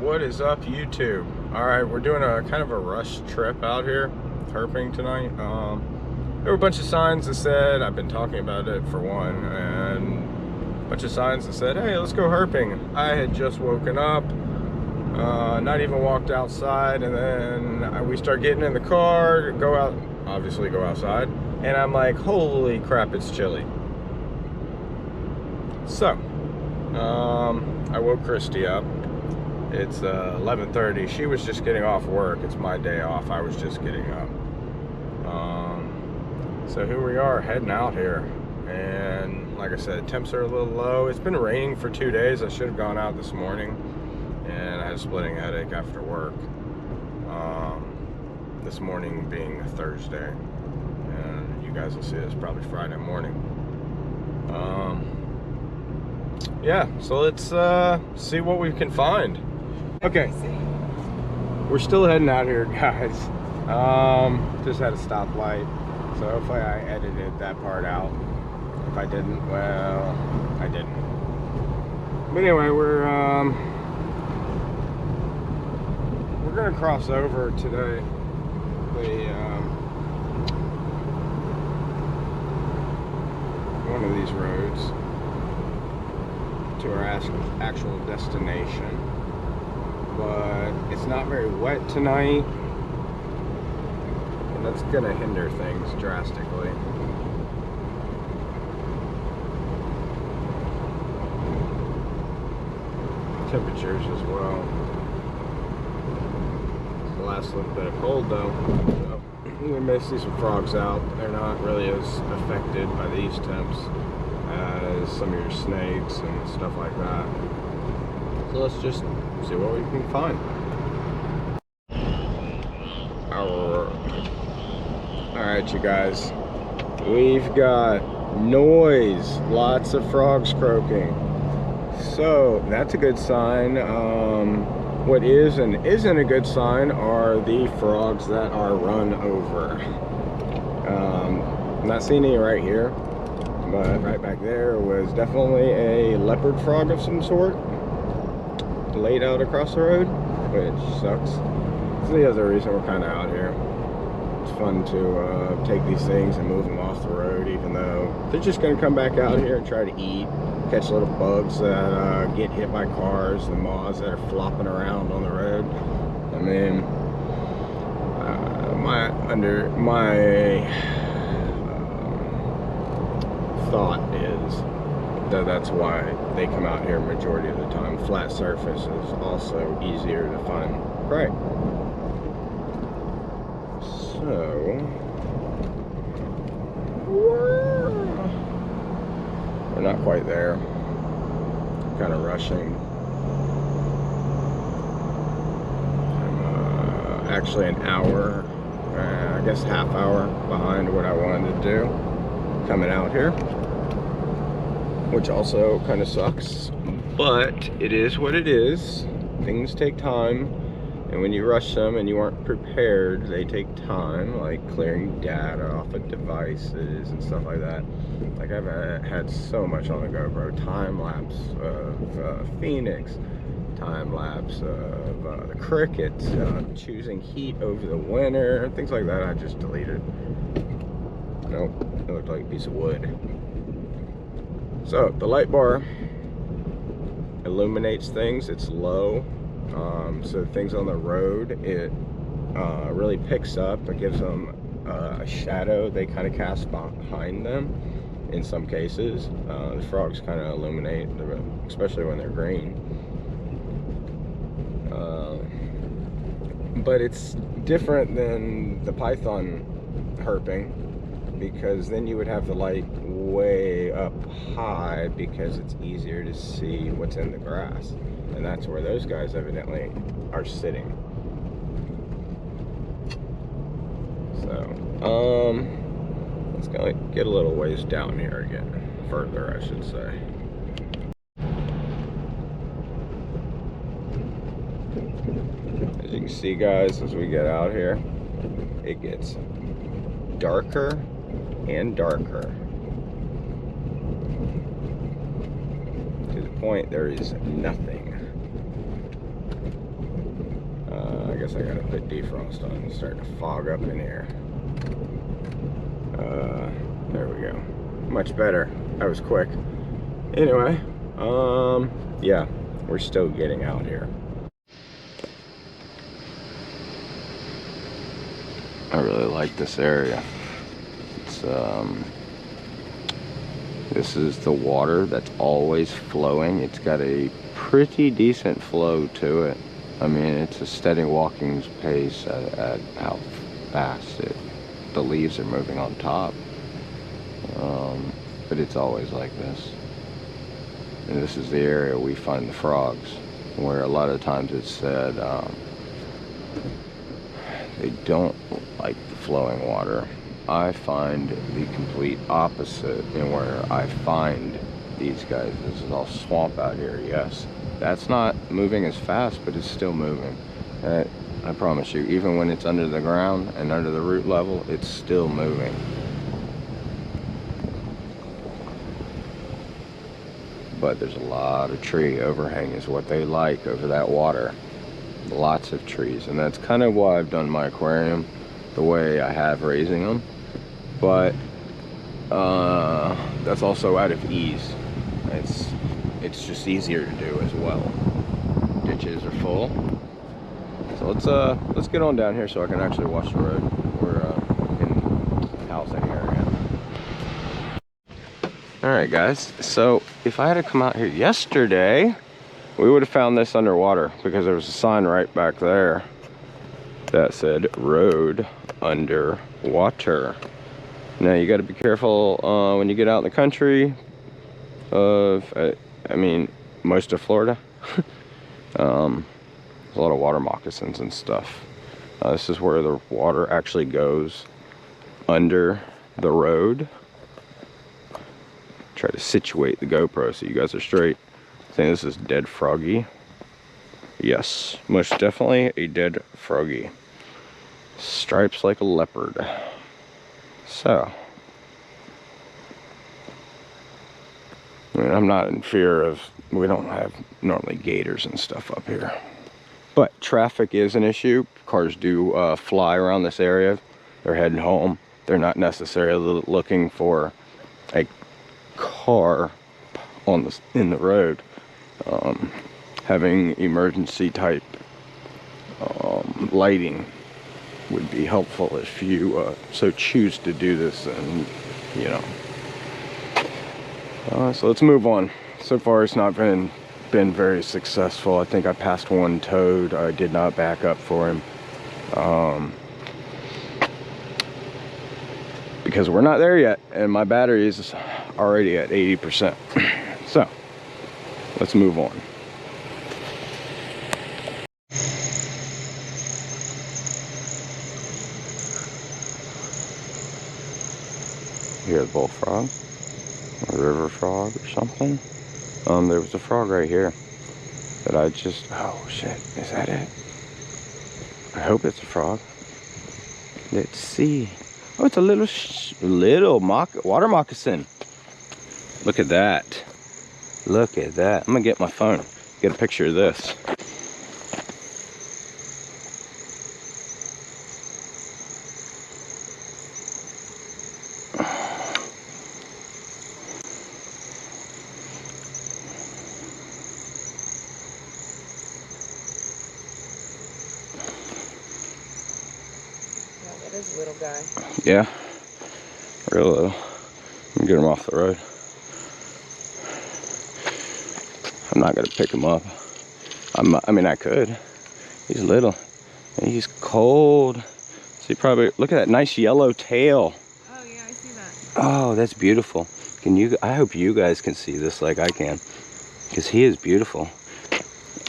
What is up, YouTube? Alright, we're doing a kind of a rush trip out here, Herping tonight. There were a bunch of signs that said, I've been talking about it for one, and a bunch of signs that said, hey, let's go herping. I had just woken up, not even walked outside, and then we start getting in the car, obviously go outside, and I'm like, holy crap, it's chilly. So, I woke Christy up. It's 11:30. She was just getting off work. It's my day off. I was just getting up. So here we are heading out here. And like I said, temps are a little low. It's been raining for 2 days. I should have gone out this morning. And I had a splitting headache after work. This morning being Thursday. And you guys will see this probably Friday morning. Yeah, so let's see what we can find. Okay, we're still heading out here, guys. Just had a stoplight, so hopefully I edited that part out. If I didn't, well, I didn't. But anyway, we're gonna cross over today. One of these roads to our actual destination. But it's not very wet tonight, and that's gonna hinder things drastically. Temperatures as well. The last little bit of cold though, so we may see some frogs out. They're not really as affected by these temps as some of your snakes and stuff like that. So let's just see what we can find. Alright, you guys. We've got noise. Lots of frogs croaking. So, that's a good sign. What is and isn't a good sign are the frogs that are run over. I'm not seeing any right here, but right back there was definitely a leopard frog of some sort laid out across the road, which sucks. It's the other reason we're kind of out here. It's fun to take these things and move them off the road, even though they're just going to come back out here and try to eat, catch little bugs that get hit by cars, the moths that are flopping around on the road. I mean, my thought is that's why they come out here majority of the time. Flat surface is also easier to find prey. So we're not quite there. Kind of rushing. I'm actually an hour, I guess half hour behind what I wanted to do coming out here, which also kind of sucks, but it is what it is. Things take time, and when you rush them and you aren't prepared, they take time, like clearing data off of devices and stuff like that. Like I've had so much on the GoPro, time lapse of Phoenix, time lapse of the crickets, choosing heat over the winter, things like that. I just deleted. Nope, it looked like a piece of wood. So the light bar illuminates things. It's low, so things on the road, it really picks up. It gives them a shadow they kind of cast behind them. In some cases, the frogs kind of illuminate, especially when they're green. But it's different than the python herping, because then you would have the light way up high because it's easier to see what's in the grass, and that's where those guys evidently are sitting. So let's go get a little ways down here again, further I should say. As you can see, guys, as we get out here, it gets darker and darker. To the point there is nothing. I guess I gotta put defrost on. It's starting to fog up in here. There we go. Much better. That was quick. Anyway, yeah, we're still getting out here. I really like this area. It's this is the water that's always flowing. It's got a pretty decent flow to it. I mean, it's a steady walking pace at how fast the leaves are moving on top. But it's always like this. And this is the area we find the frogs, where a lot of times it's said they don't like the flowing water. I find the complete opposite in where I find these guys. This is all swamp out here, yes. That's not moving as fast, but it's still moving. I promise you, even when it's under the ground and under the root level, it's still moving. But there's a lot of tree overhang is what they like over that water. Lots of trees, and that's kind of why I've done my aquarium the way I have, raising them. But that's also out of ease. It's just easier to do as well. Ditches are full. So let's get on down here so I can actually watch the road. We're in the housing area. Alright guys, so if I had to come out here yesterday, we would have found this underwater, because there was a sign right back there that said road underwater. Now you got to be careful when you get out in the country of, I mean, most of Florida. There's a lot of water moccasins and stuff. This is where the water actually goes under the road. Try to situate the GoPro so you guys are straight. I think this is dead froggy. Yes, most definitely a dead froggy. Stripes like a leopard. So, I mean, I'm not in fear of, we don't have normally gators and stuff up here. But traffic is an issue. Cars do fly around this area. They're heading home. They're not necessarily looking for a car in the road. Having emergency type lighting would be helpful if you so choose to do this, and you know. So let's move on. So far it's not been very successful. I think I passed one toad. I did not back up for him because we're not there yet, and my battery is already at 80%. So let's move on. You hear the bullfrog, a river frog or something. There was a frog right here that I just, oh shit, is that it? I hope it's a frog. Let's see. Oh, it's a little water moccasin. Look at that. Look at that. I'm gonna get my phone, get a picture of this. Little guy. Yeah, real little. Let me get him off the road. I'm not gonna pick him up. I mean, I could. He's little and he's cold. See, probably look at that nice yellow tail. Oh yeah, I see that. Oh, that's beautiful. Can you? I hope you guys can see this like I can, because he is beautiful.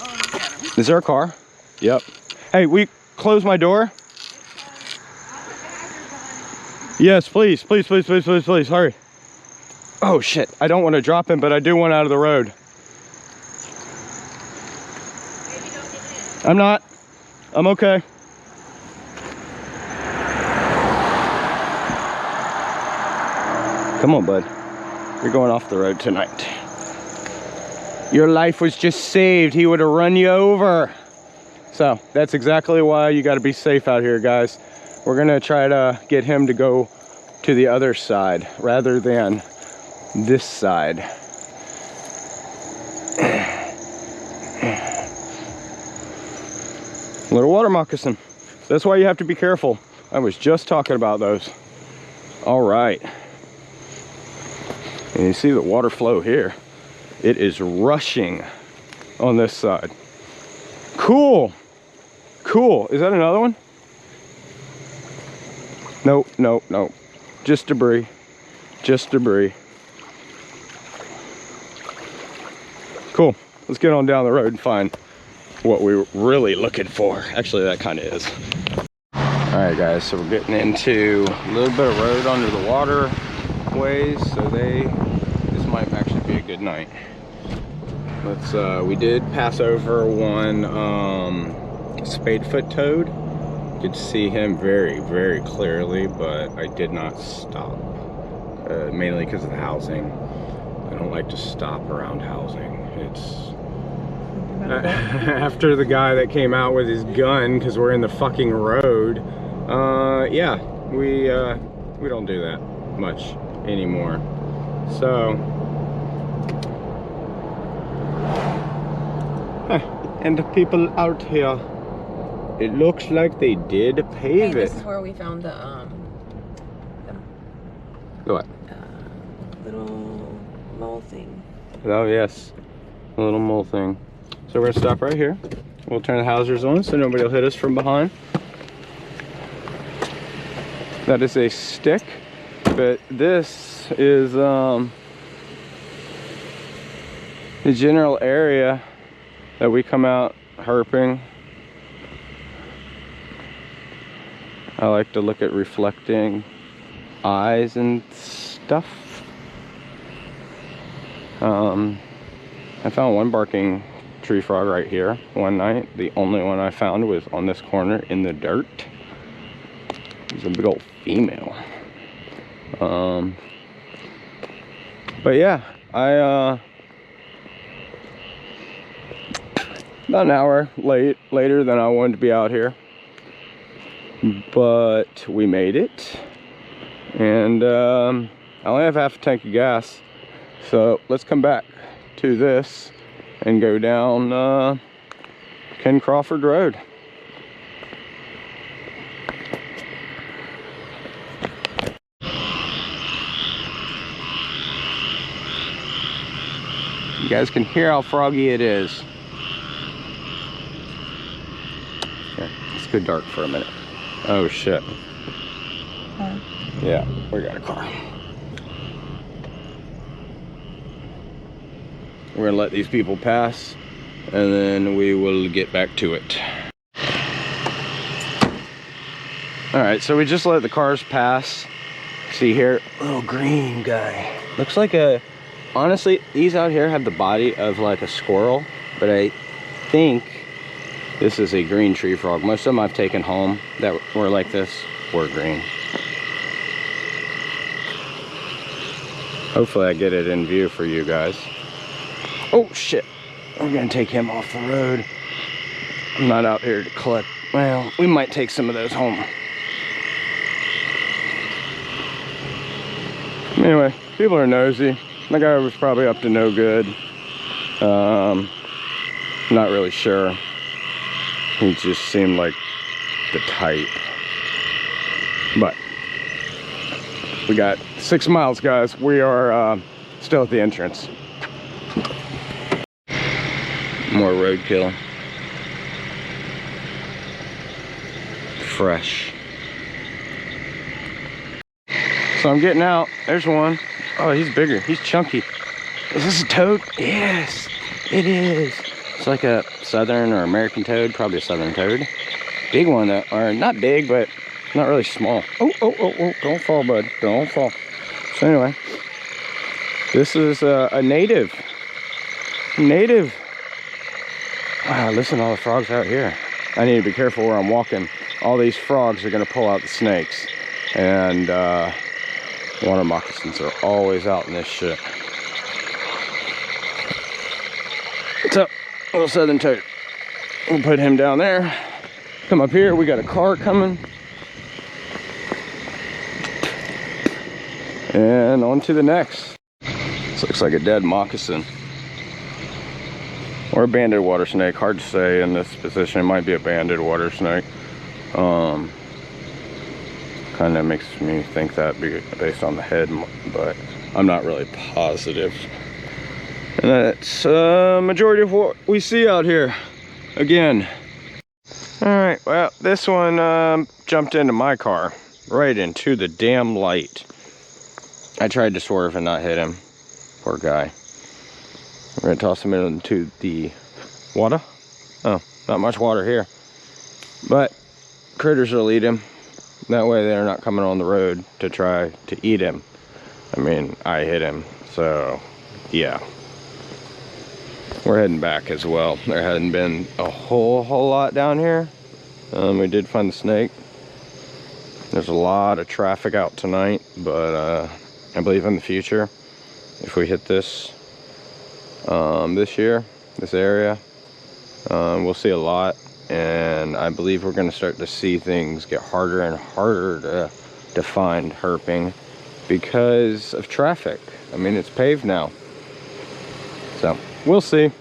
Oh, is there a car? Yep. Hey, will you close my door? Yes, please, please, please, please, please, please, hurry. Oh shit, I don't want to drop him, but I do want out of the road. Maybe don't get in. I'm not. I'm okay. Come on, bud. You're going off the road tonight. Your life was just saved. He would have run you over. So that's exactly why you got to be safe out here, guys. We're gonna try to get him to go to the other side rather than this side. Little water moccasin. That's why you have to be careful. I was just talking about those. All right. And you see the water flow here. It is rushing on this side. Cool. Cool. Is that another one? Nope, nope, nope. Just debris. Just debris. Cool. Let's get on down the road and find what we're really looking for. Actually, that kind of is. All right, guys, so we're getting into a little bit of road under the waterways, so this might actually be a good night. We did pass over one spadefoot toad. You could see him very, very clearly, but I did not stop, mainly because of the housing. I don't like to stop around housing. It's after the guy that came out with his gun because we're in the fucking road. Yeah, we don't do that much anymore. So, and the people out here, it looks like they did pave it. This is where we found the what? Little mole thing. Oh yes, a little mole thing. So we're gonna stop right here. We'll turn the hazards on so nobody will hit us from behind. That is a stick, but this is the general area that we come out herping. I like to look at reflecting eyes and stuff. I found one barking tree frog right here one night. The only one I found was on this corner in the dirt. It was a big old female. But yeah, about an hour later than I wanted to be out here, but we made it, and I only have half a tank of gas, so let's come back to this and go down Ken Crawford Road. You guys can hear how froggy it is. Here, let's go dark for a minute. Oh shit. Yeah, we got a car. We're gonna let these people pass and then we will get back to it. All right, so we just let the cars pass. See here, little green guy. Looks like a, honestly, these out here have the body of like a squirrel, but I think this is a green tree frog. Most of them I've taken home that were like this were green. Hopefully I get it in view for you guys. Oh shit, we're gonna take him off the road. I'm not out here to collect, well, we might take some of those home. Anyway, people are nosy. That guy was probably up to no good. Not really sure. He just seemed like the type. But we got 6 miles, guys. We are still at the entrance. More roadkill. Fresh. So I'm getting out. There's one. Oh, he's bigger. He's chunky. Is this a toad? Yes, it is. It's like a southern or American toad. Probably a southern toad. Big one, though. Or not big, but not really small. Oh, oh, oh, oh. Don't fall, bud. Don't fall. So anyway, this is a native. Native. Wow, listen to all the frogs out here. I need to be careful where I'm walking. All these frogs are going to pull out the snakes. And water moccasins are always out in this shit. What's up, little southern toad? We'll put him down there. Come up here, we got a car coming. And on to the next. This looks like a dead moccasin. Or a banded water snake, hard to say in this position. It might be a banded water snake. Kind of makes me think that based on the head, but I'm not really positive. And that's majority of what we see out here. Again. Alright, well, this one jumped into my car. Right into the damn light. I tried to swerve and not hit him. Poor guy. We're gonna toss him into the water. Oh, not much water here. But critters will eat him. That way they're not coming on the road to try to eat him. I mean, I hit him, so yeah. We're heading back as well. There hadn't been a whole lot down here. We did find the snake. There's a lot of traffic out tonight, but I believe in the future, if we hit this this year, this area, we'll see a lot. And I believe we're going to start to see things get harder and harder to find herping because of traffic. I mean, it's paved now. So, we'll see.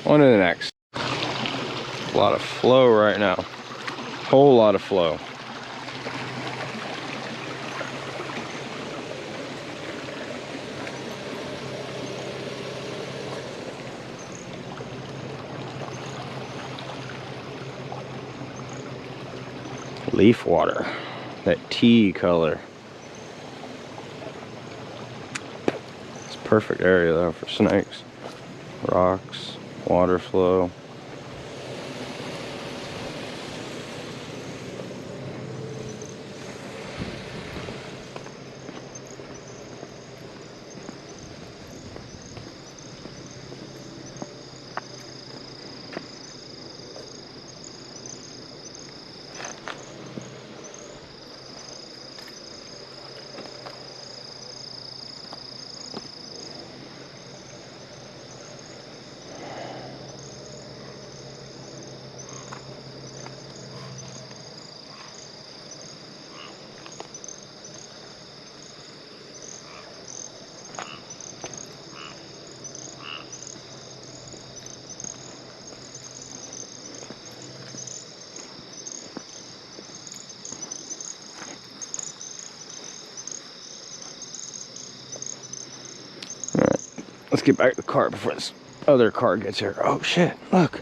On to the next. A lot of flow right now. Whole lot of flow. Leaf water, that tea color. It's a perfect area though for snakes. Rocks, water flow. Let's get back to the car before this other car gets here. Oh shit, look.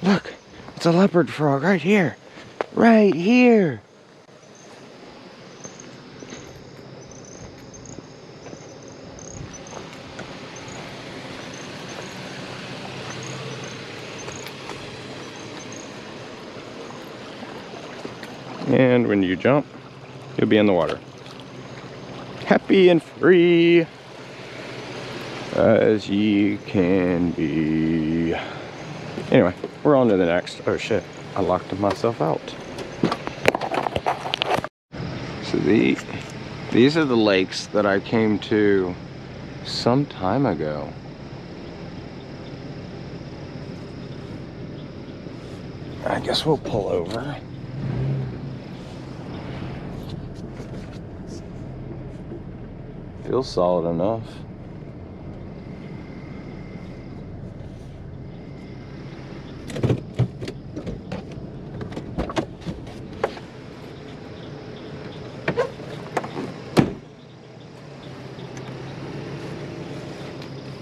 Look. It's a leopard frog right here. Right here. And when you jump, you'll be in the water. Happy and free as ye can be. Anyway, we're on to the next. Oh shit, I locked myself out. So these are the lakes that I came to some time ago. I guess we'll pull over. Feels solid enough.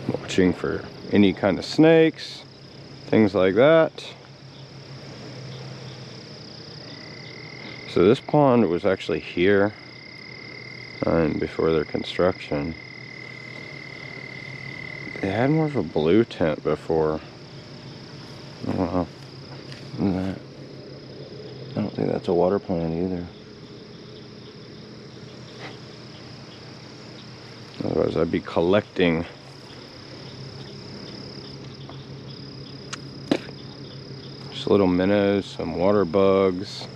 Watching for any kind of snakes, things like that. So this pond was actually here before their construction. They had more of a blue tint before. Oh, wow. I don't think that's a water plant either. Otherwise I'd be collecting just little minnows, some water bugs.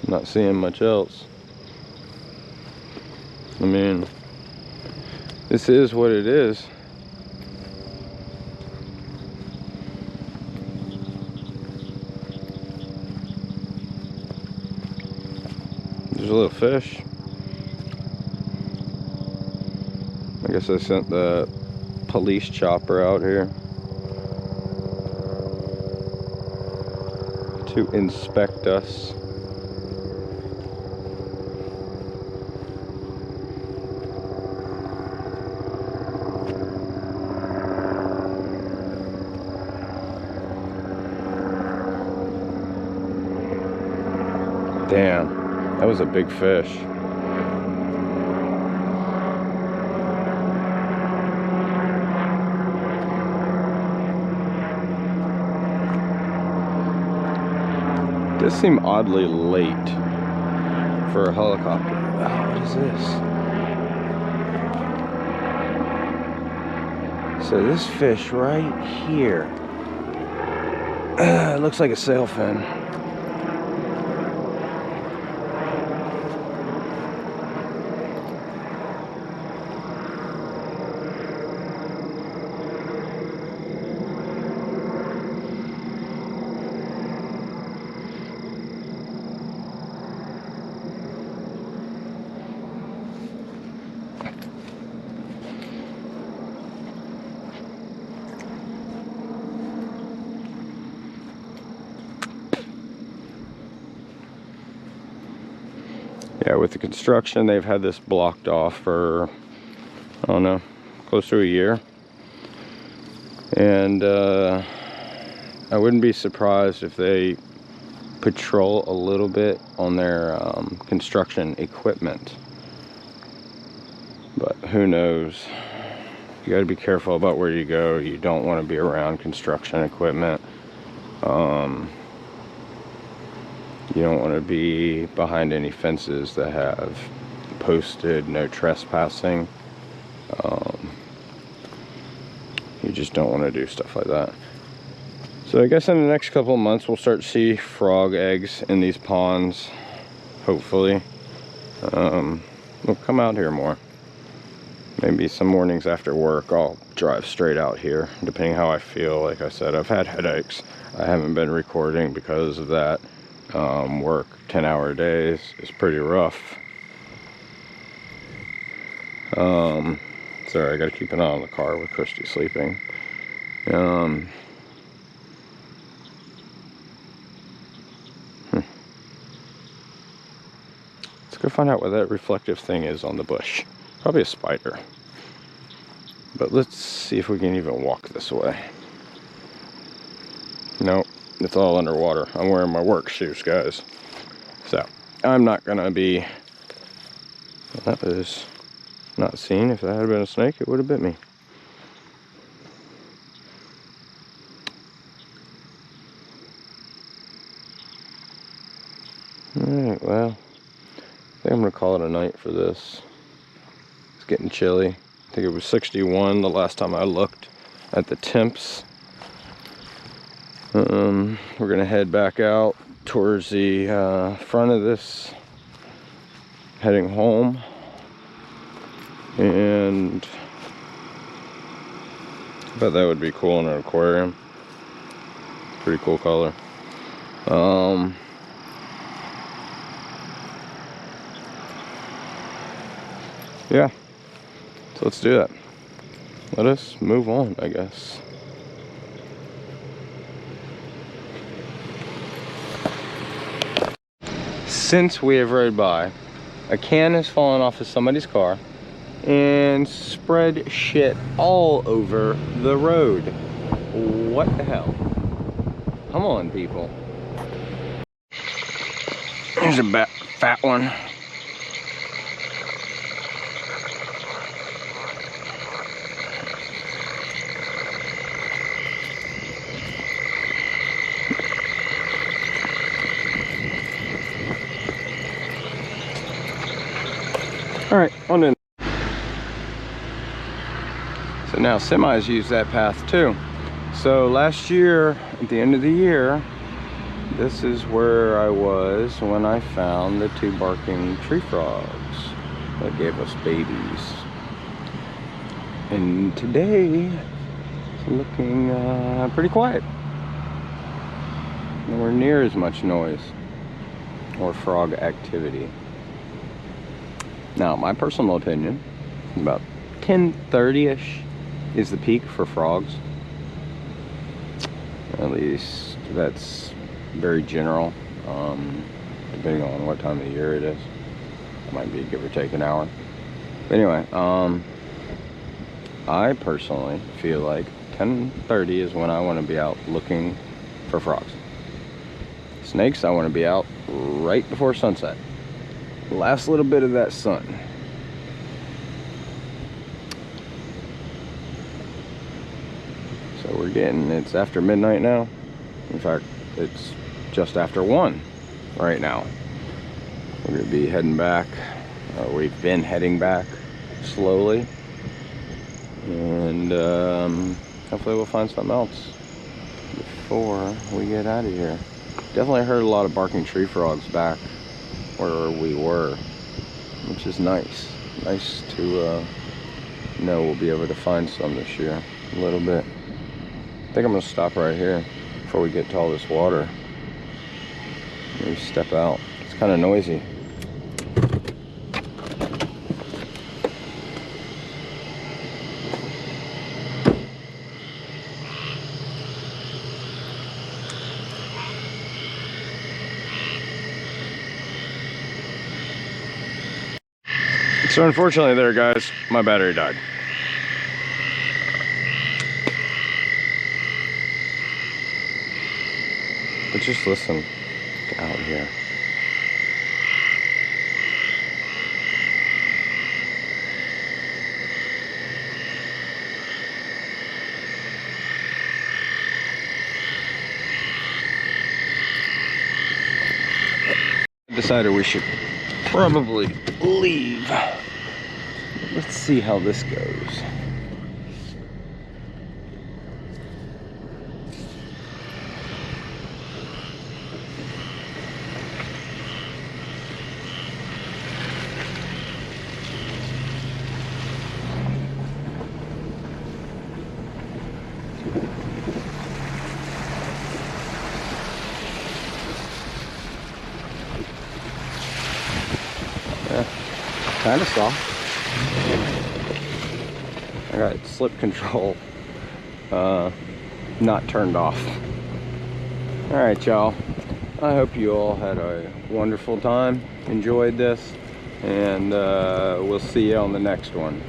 Not seeing much else. I mean, this is what it is. There's a little fish. I guess I sent the police chopper out here to inspect us. Damn, that was a big fish. Does seem oddly late for a helicopter. Oh, what is this? So this fish right here, it looks like a sailfin. Yeah, with the construction, they've had this blocked off for, I don't know, close to a year. And I wouldn't be surprised if they patrol a little bit on their construction equipment. But who knows? You got to be careful about where you go. You don't want to be around construction equipment. You don't want to be behind any fences that have posted no trespassing. You just don't want to do stuff like that. So I guess in the next couple of months we'll start to see frog eggs in these ponds, hopefully. We'll come out here more. Maybe some mornings after work I'll drive straight out here, depending how I feel. Like I said, I've had headaches. I haven't been recording because of that. Work 10-hour days is pretty rough. Sorry, I gotta keep an eye on the car with Christy sleeping. Let's go find out what that reflective thing is on the bush. Probably a spider. But let's see if we can even walk this way. Nope, it's all underwater. I'm wearing my work shoes, guys. So, I'm not gonna be... Well, that was not seen. If that had been a snake, it would have bit me. Alright, well, I think I'm gonna call it a night for this. It's getting chilly. I think it was 61 the last time I looked at the temps. We're gonna head back out towards the front of this, heading home. And I bet that would be cool in an aquarium. Pretty cool color. Yeah, so let's do that. Let us move on, I guess. Since we have rode by, a can has fallen off of somebody's car and spread shit all over the road. What the hell? Come on, people. There's a fat one. All right, on in. So now semis use that path too. So last year, at the end of the year, this is where I was when I found the 2 barking tree frogs that gave us babies. And today, it's looking pretty quiet. Nowhere near as much noise or frog activity. Now, my personal opinion, about 10:30-ish is the peak for frogs. At least that's very general, depending on what time of the year it is. It might be give or take an hour. But anyway, I personally feel like 10:30 is when I want to be out looking for frogs. Snakes, I want to be out right before sunset. Last little bit of that sun. So we're getting, it's after midnight now. In fact, it's just after 1 right now. We're going to be heading back. We've been heading back slowly. And hopefully we'll find something else before we get out of here. Definitely heard a lot of barking tree frogs back where we were, which is nice. Nice to know we'll be able to find some this year a little bit. I think I'm gonna stop right here before we get to all this water. Maybe step out. It's kind of noisy. So unfortunately there, guys, my battery died. But just listen out here. Decided we should probably leave. Let's see how this goes. Yeah, kind of soft. I got slip control not turned off. Alright, y'all. I hope you all had a wonderful time, enjoyed this, and we'll see you on the next one.